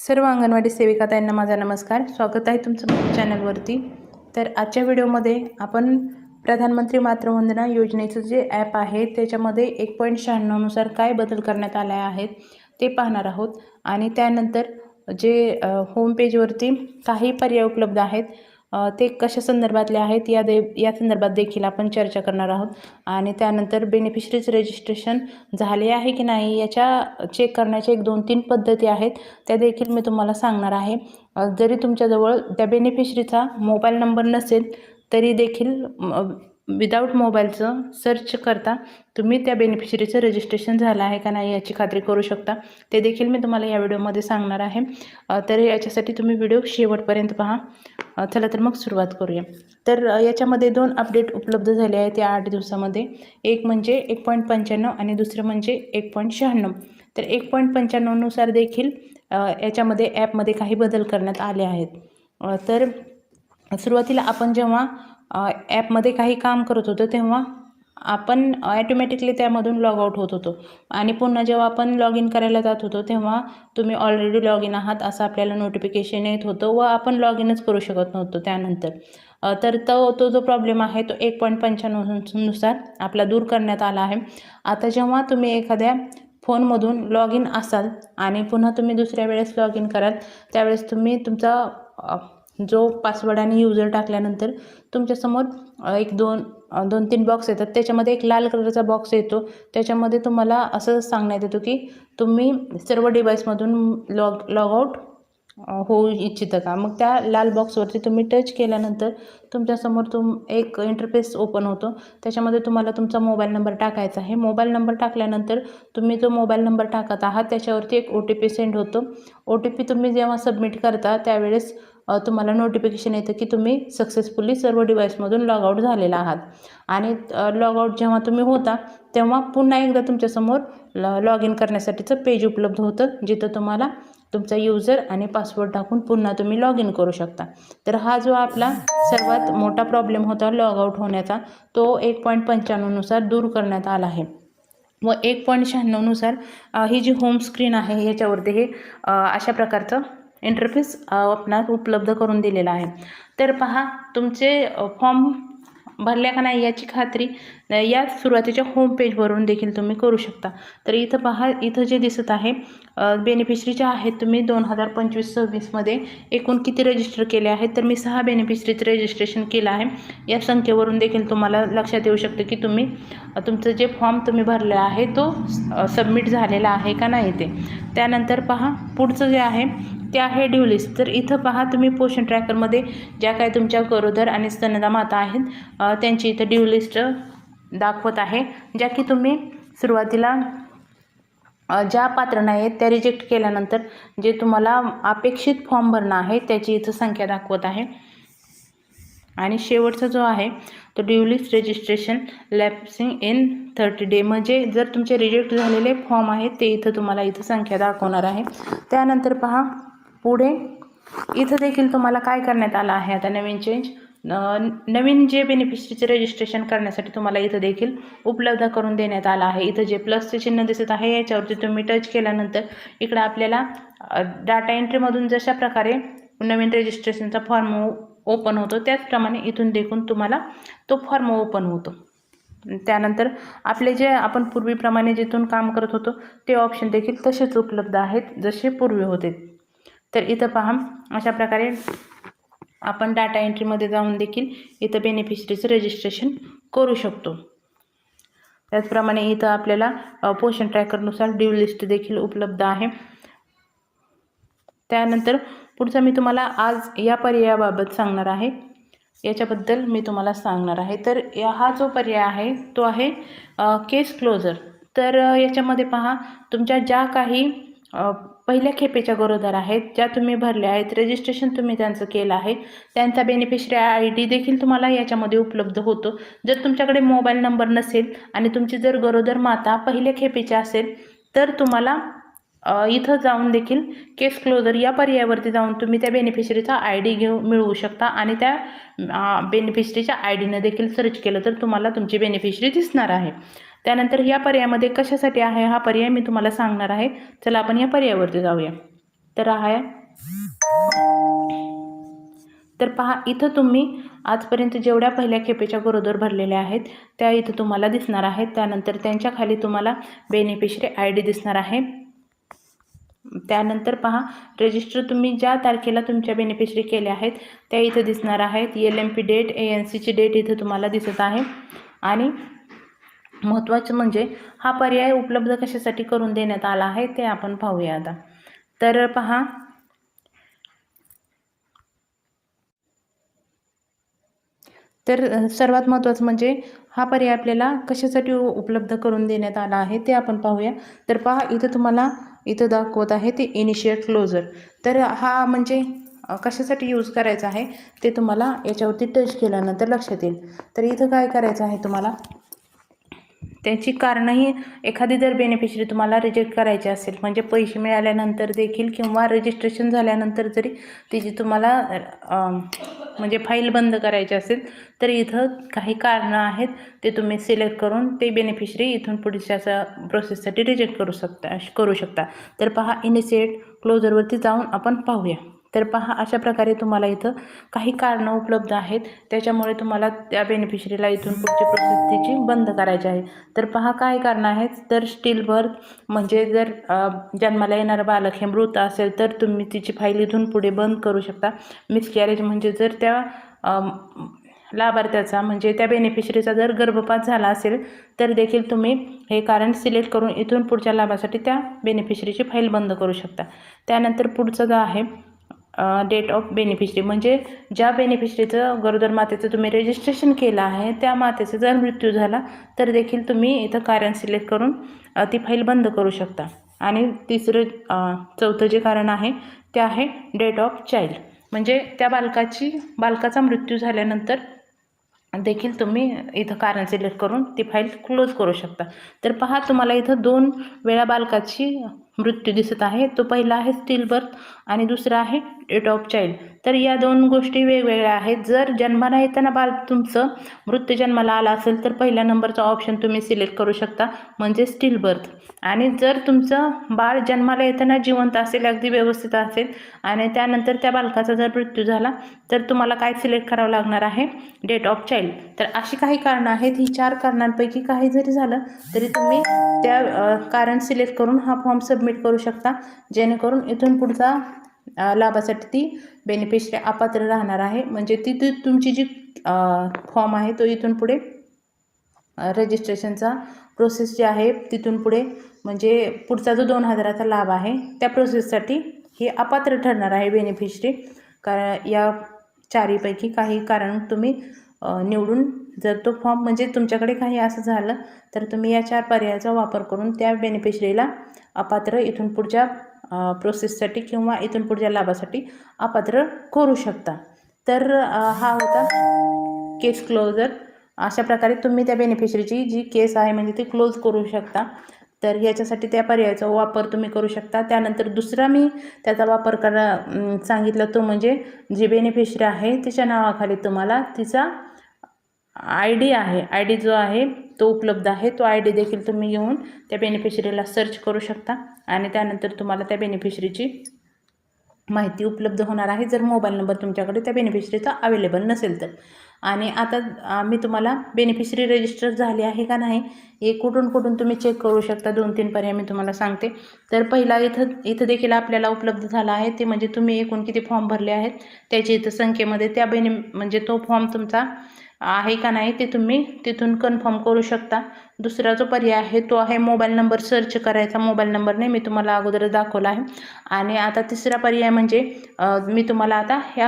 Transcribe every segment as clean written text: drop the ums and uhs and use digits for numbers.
सर्व अंगणवाडी सेविकाताईंना माझा नमस्कार. स्वागत आहे तुमचं माझ्या चॅनलवरती. तर आजच्या व्हिडिओमध्ये आपण प्रधानमंत्री मातृवंदना योजनेचं जे ॲप आहे त्याच्यामध्ये 1.96 नुसार काय बदल करण्यात आले आहेत ते पाहणार आहोत. आणि त्यानंतर जे होम पेजवरती काही पर्याय उपलब्ध आहेत ते कशा संदर्भातले आहेत या संदर्भात देखील आपण चर्चा करणार आहोत. आणि त्यानंतर बेनिफिशरीज रजिस्ट्रेशन झाले आहे की नाही याच्या चेक करण्याच्या 1-2-3 पद्धती आहेत त्या देखील मी तुम्हाला सांगणार आहे. जरी तुमच्याजवळ त्या बेनिफिशरीचा मोबाईल नंबर नसेल तरी देखील विदाऊट मोबाईलचं सर्च करता तुम्ही त्या बेनिफिशरीचं रजिस्ट्रेशन झालं आहे का नाही याची खात्री करू शकता. ते देखील मी तुम्हाला या व्हिडिओमध्ये सांगणार आहे. तर याच्यासाठी तुम्ही व्हिडिओ शेवटपर्यंत पहा. चला तर मग सुरुवात करूया. तर याच्यामध्ये 2 अपडेट उपलब्ध झाले आहेत या 8 दिवसामध्ये. एक म्हणजे 1.95 आणि दुसरं म्हणजे 1.96. तर 1.95 नुसार देखील याच्यामध्ये ॲपमध्ये काही बदल करण्यात आले आहेत. तर सुरुवातीला आपण जेव्हा ॲपमध्ये काही काम करत होतो तेव्हा आपण ॲटोमॅटिकली त्यामधून लॉग आऊट होत होतो आणि पुन्हा जेव्हा आपण लॉग इन करायला जात होतो तेव्हा तुम्ही ऑलरेडी लॉग इन आहात असं आपल्याला नोटिफिकेशन येत होतं व आपण लॉग इनच करू शकत नव्हतो त्यानंतर. तर तो जो प्रॉब्लेम आहे तो 1.95 नुसार आपला दूर करण्यात आला आहे. आता जेव्हा तुम्ही एखाद्या फोनमधून लॉग इन असाल आणि पुन्हा तुम्ही दुसऱ्या वेळेस लॉग इन कराल त्यावेळेस तुम्ही तुमचा जो पासवर्ड आणि यूजर टाकल्यानंतर तुमच्यासमोर 2-3 बॉक्स येतात. त्याच्यामध्ये एक लाल कलरचा बॉक्स येतो. त्याच्यामध्ये तुम्हाला असं सांगण्यात येतो की तुम्ही सर्व डिव्हाइसमधून लॉग आऊट होऊ इच्छिता का. मग त्या लाल बॉक्सवरती तुम्ही टच केल्यानंतर तुमच्यासमोर एक इंटरफेस ओपन होतो. त्याच्यामध्ये तुम्हाला तुमचा मोबाईल नंबर टाकायचा आहे. मोबाईल नंबर टाकल्यानंतर तुम्ही जो मोबाईल नंबर टाकत आहात त्याच्यावरती एक OTP सेंड होतो. OTP तुम्ही जेव्हा सबमिट करता त्यावेळेस तुम्हाला नोटिफिकेशन येतं की तुम्ही सक्सेसफुली सर्व डिव्हाइसमधून लॉग आऊट झालेला आहात. आणि लॉग आऊट जेव्हा तुम्ही होता तेव्हा पुन्हा एकदा तुमच्यासमोर लॉग इन करण्यासाठीचं पेज उपलब्ध होतं जिथं तुम्हाला तुमचा यूजर आणि पासवर्ड टाकून पुन्हा तुम्ही लॉग इन करू शकता. तर हा जो आपला सर्वात मोठा प्रॉब्लेम होता लॉग आऊट होण्याचा तो 1.95 नुसार दूर करण्यात आला आहे. व 1.96 नुसार ही जी होम स्क्रीन आहे याच्यावरती हे अशा प्रकारचं इंटरफेस आपणास उपलब्ध करून दिलेला आहे. तर पहा तुमचे फॉर्म भरल्या का नाही याची खात्री या सुरुवातीच्या होम पेजवरून देखील तुम्ही करू शकता. तर इथं पहा, इथं जे दिसत आहे बेनिफिशरीचे आहेत तुम्ही 2025-26 मध्ये एकूण किती रजिस्टर केले आहेत. तर मी 6 बेनिफिशरीचं रजिस्ट्रेशन केलं आहे. या संख्येवरून देखील तुम्हाला लक्षात येऊ शकतं की तुमचं जे फॉर्म तुम्ही भरला आहे तो सबमिट झालेला आहे का नाही ते. त्यानंतर पहा पुढचं जे आहे ते आहे ड्यू लिस्ट. तर इथं पहा तुम्ही पोषण ट्रॅकरमध्ये ज्या काही तुमच्या गरोदर आणि स्तनदा माता आहेत त्यांची इथं ड्यू लिस्ट दाखवत आहे. ज्या की तुम्ही सुरुवातीला ज्या पात्र नाही आहेत त्या रिजेक्ट केल्यानंतर जे तुम्हाला अपेक्षित फॉर्म भरणं आहे त्याची इथं संख्या दाखवत आहे. आणि शेवटचा जो आहे तो due list registration lapsing in 30 day म्हणजे जर तुमचे रिजेक्ट झालेले फॉर्म आहेत ते इथं तुम्हाला इथं संख्या दाखवणार आहे. त्यानंतर पहा पुढे इथं देखील तुम्हाला काय करण्यात आलं आहे आता नवीन चेंज. नवीन जे बेनिफिशरीचे रजिस्ट्रेशन करण्यासाठी तुम्हाला इथं देखील उपलब्ध करून देण्यात आलं आहे. इथं जे प्लसचे चिन्ह दिसत आहे याच्यावरती तुम्ही टच केल्यानंतर इकडं आपल्याला डाटा एंट्रीमधून जशा प्रकारे नवीन रजिस्ट्रेशनचा फॉर्म ओपन होतो त्याचप्रमाणे इथून देखून तुम्हाला तो फॉर्म ओपन होतो. त्यानंतर आपले जे आपण पूर्वीप्रमाणे जिथून काम करत होतो ते ऑप्शन देखील तसेच उपलब्ध आहेत जसे पूर्वी होते. तर इथं पहा अशा प्रकारे आपण डाटा एंट्रीमध्ये जाऊन देखील इथं बेनिफिशरीचं रजिस्ट्रेशन करू शकतो. त्याचप्रमाणे इथं आपल्याला पोषण ट्रॅकरनुसार ड्यू लिस्ट देखील उपलब्ध आहे. त्यानंतर पुढचं मी तुम्हाला आज या पर्यायाबाबत सांगणार आहे. याच्याबद्दल मी तुम्हाला सांगणार आहे. तर हा जो पर्याय आहे तो आहे केस क्लोजर. तर याच्यामध्ये पहा तुमच्या ज्या काही पहिल्या खेपेच्या गरोदर आहेत ज्या तुम्ही भरल्या आहेत रजिस्ट्रेशन तुम्ही त्यांचं केलं आहे त्यांचा बेनिफिशरी ID देखील तुम्हाला याच्यामध्ये उपलब्ध होतो. जर तुमच्याकडे मोबाईल नंबर नसेल आणि तुमची जर गरोदर माता पहिल्या खेपेची असेल तर तुम्हाला इथं जाऊन देखील केस क्लोजर या पर्यायावरती जाऊन तुम्ही त्या बेनिफिशरीचा ID मिळवू शकता आणि त्या बेनिफिशरीच्या IDनं देखील सर्च केलं तर तुम्हाला तुमची बेनिफिशरी दिसणार आहे. त्यानंतर या पर्यायामध्ये कशासाठी आहे हा पर्याय मी तुम्हाला सांगणार आहे. चला आपण या पर्यायावरती जाऊया. तर आहे तर पहा इथं तुम्ही आजपर्यंत जेवढ्या पहिल्या खेपेच्या गरोदर भरलेल्या आहेत त्या इथं तुम्हाला दिसणार आहेत. त्यानंतर त्यांच्या खाली तुम्हाला बेनिफिशरी ID दिसणार आहे. त्यानंतर पहा रजिस्टर तुम्ही ज्या तारखेला तुमच्या बेनिफिशरी केल्या आहेत त्या इथं दिसणार आहेत. LMP डेट, ANC डेट इथं तुम्हाला दिसत आहे. आणि महत्त्वाचं म्हणजे हा पर्याय उपलब्ध कशासाठी करून देण्यात आला आहे ते आपण पाहूया आता. तर पहा तर सर्वात महत्त्वाचं म्हणजे हा पर्याय आपल्याला कशासाठी उपलब्ध करून देण्यात आला आहे ते आपण पाहूया. तर पहा इथं तुम्हाला इथं दाखवत आहे ते इनिशिएट क्लोजर. तर हा म्हणजे कशासाठी यूज करायचा आहे ते तुम्हाला याच्यावरती टच केल्यानंतर लक्षात येईल. तर इथं काय करायचं आहे तुम्हाला, त्याची कारणंही एखादी जर बेनिफिशरी तुम्हाला रिजेक्ट करायची असेल म्हणजे पैसे मिळाल्यानंतर देखील किंवा रजिस्ट्रेशन झाल्यानंतर जरी त्याची तुम्हाला म्हणजे फाईल बंद करायची असेल तर इथं काही कारणं आहेत ते तुम्ही सिलेक्ट करून ते बेनिफिशरी इथून पुढच्या प्रोसेससाठी रिजेक्ट करू शकता. तर पहा इनिशिएट क्लोजरवरती जाऊन आपण पाहूया. तर पहा अशा प्रकारे तुम्हाला इथं काही कारणं उपलब्ध आहेत त्याच्यामुळे तुम्हाला त्या बेनिफिशरीला इथून पुढची प्रोसेस तिची बंद करायची आहे. तर पहा काय कारणं आहेत. तर स्टिल बर्थ म्हणजे जर जन्माला येणारं बालक हे मृत असेल तर तुम्ही तिची फाईल इथून पुढे बंद करू शकता. मिसकॅरेज म्हणजे जर त्या लाभार्थ्याचा म्हणजे त्या बेनिफिशरीचा जर गर्भपात झाला असेल तर देखील तुम्ही हे कारण सिलेक्ट करून इथून पुढच्या लाभासाठी त्या बेनिफिशरीची फाईल बंद करू शकता. त्यानंतर पुढचं जो आहे डेट ऑफ बेनिफिशरी म्हणजे ज्या बेनिफिशरीचं गरोदर मातेचं तुम्ही रजिस्ट्रेशन केलं आहे त्या मातेचा जर मृत्यू झाला तर देखील तुम्ही इथं कारण सिलेक्ट करून ती फाईल बंद करू शकता. आणि चौथं जे कारण आहे ते आहे डेट ऑफ चाइल्ड म्हणजे त्या बालकाचा मृत्यू झाल्यानंतर देखील तुम्ही इथं कारण सिलेक्ट करून ती फाईल क्लोज करू शकता. तर पहा तुम्हाला इथं 2 वेळा बालकाची मृत्यू दिसत आहे. तो पहिला आहे स्टिल बर्थ आणि दुसरा आहे डेट ऑफ चाइल्ड. तर या 2 गोष्टी वेगवेगळ्या आहेत. जर जन्माला येताना बाळ तुमचं मृत्यू जन्माला आला असेल तर पहिल्या नंबरचा ऑप्शन तुम्ही सिलेक्ट करू शकता म्हणजे स्टिल बर्थ. आणि जर तुमचं बाळ जन्माला येताना जिवंत असेल, अगदी व्यवस्थित असेल आणि त्यानंतर त्या बालकाचा जर मृत्यू झाला तर तुम्हाला काय सिलेक्ट करावं लागणार आहे डेट ऑफ चाइल्ड. तर अशी काही कारणं आहेत. ही 4 कारणांपैकी काही जरी झालं तरी तुम्ही त्या कारण सिलेक्ट करून हा फॉर्म सबमिट करू शकता जेणेकरून इथून पुढचा लाभासाठी ती बेनिफिशरी अपात्र राहणार आहे. म्हणजे ती तुमची जी फॉर्म आहे तो इथून पुढे रजिस्ट्रेशनचा प्रोसेस जी आहे तिथून पुढे म्हणजे पुढचा जो 2000चा लाभ आहे त्या प्रोसेससाठी हे अपात्र ठरणार आहे बेनिफिशरी. कारण या 4पैकी काही कारण तुम्ही निवडून जर तो फॉर्म म्हणजे तुमच्याकडे काही असं झालं तर तुम्ही या 4 पर्यायाचा वापर करून त्या बेनिफिशरीला अपात्र इथून पुढच्या प्रोसेससाठी किंवा इथून पुढच्या लाभासाठी अपात्र करू शकता. तर हा होता केस क्लोजर. अशा प्रकारे तुम्ही त्या बेनिफिशरीची जी केस आहे म्हणजे ती क्लोज करू शकता. तर याच्यासाठी त्या पर्यायाचा वापर तुम्ही करू शकता. त्यानंतर दुसरा मी त्याचा वापर सांगितला तो म्हणजे जी बेनिफिशरी आहे तिच्या नावाखाली तुम्हाला तिचा ID आहे, ID जो आहे तो उपलब्ध आहे. तो ID देखील तुम्ही घेऊन त्या बेनिफिशरीला सर्च करू शकता आणि त्यानंतर तुम्हाला त्या बेनिफिशरीची माहिती उपलब्ध होणार आहे जर मोबाईल नंबर तुमच्याकडे त्या बेनिफिशरीचा अवेलेबल नसेल तर. आणि आता मी तुम्हाला बेनिफिशरी रजिस्टर झाली आहे का नाही हे कुठून तुम्ही चेक करू शकता. 2-3 पर्याय मी तुम्हाला सांगते. तर पहिला इथं देखील आपल्याला उपलब्ध झाला आहे ते म्हणजे तुम्ही एकूण किती फॉर्म भरले आहेत त्याची इथं संख्येमध्ये त्या म्हणजे तो फॉर्म तुमचा आहे का नाही ते तुम्ही तिथून कन्फर्म करू शकता. दुसरा जो पर्याय आहे तो आहे मोबाईल नंबर सर्च करायचा. मोबाईल नंबरने मी तुम्हाला अगोदर दाखवला आहे. आणि आता तिसरा पर्याय म्हणजे मी तुम्हाला आता ह्या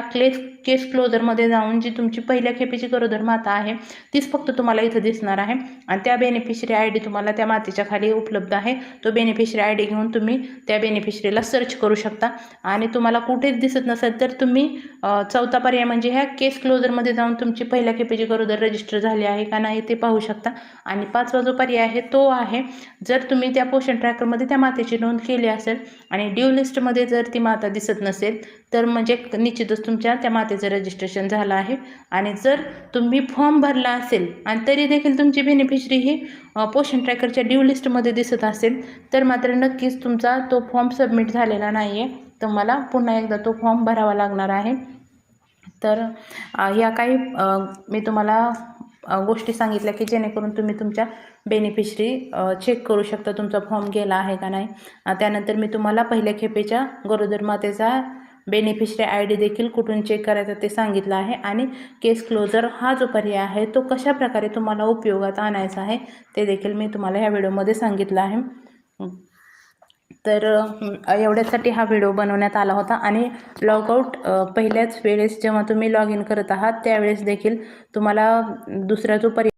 केस क्लोजरमध्ये जाऊन जी तुमची पहिल्या खेपेची गरोदर माता आहे तीच फक्त तुम्हाला इथं दिसणार आहे आणि त्या बेनिफिशरी ID तुम्हाला त्या मातेच्या खाली उपलब्ध आहे. तो बेनिफिशरी ID घेऊन तुम्ही त्या बेनिफिशरीला सर्च करू शकता. आणि तुम्हाला कुठेच दिसत नसेल तर तुम्ही चौथा पर्याय म्हणजे ह्या केस क्लोजरमध्ये जाऊन तुमची पहिल्या खेपेची गरोदर रजिस्टर झाली आहे का नाही ते पाहू शकता. आणि 5वा जो पर्याय आहे तो आहे जर तुम्ही त्या पोषण ट्रॅकरमध्ये त्या मातेची नोंद केली असेल आणि ड्यू लिस्टमध्ये जर ती माता दिसत नसेल तर म्हणजे निश्चितच तुमच्या त्या मातेचं रजिस्ट्रेशन झालं आहे. आणि जर तुम्ही फॉर्म भरला असेल आणि तरी देखील तुमची बेनिफिशरी ही पोषण ट्रॅकरच्या ड्यू लिस्टमध्ये दिसत असेल तर मात्र नक्कीच तुमचा तो फॉर्म सबमिट झालेला नाही आहे. तुम्हाला पुन्हा एकदा तो फॉर्म भरावा लागणार आहे। तर या काही मी तुम्हाला गोष्टी सांगितल्या की जेणेकरून तुम्ही तुमच्या बेनिफिशरी चेक करू शकता तुमचा फॉर्म गेला आहे का नाही। त्यानंतर मी तुम्हाला पहिल्या खेपेच्या गरोदर मातेचा बेनिफिशरी ID देखील कुठून चेक करायचा ते सांगितलं आहे आणि केस क्लोजर हा जो पर्याय आहे तो कशा प्रकारे तुम्हाला उपयोगात आणायचा आहे ते देखील मी तुम्हाला ह्या व्हिडिओमध्ये सांगितलं आहे। तर एवढ्यासाठी हा व्हिडिओ बनवण्यात आला होता आणि लॉगआउट पहिल्याच वेळेस जेव्हा तुम्ही लॉग इन करत आहात त्यावेळेस देखील तुम्हाला दुसरा जो पर्याय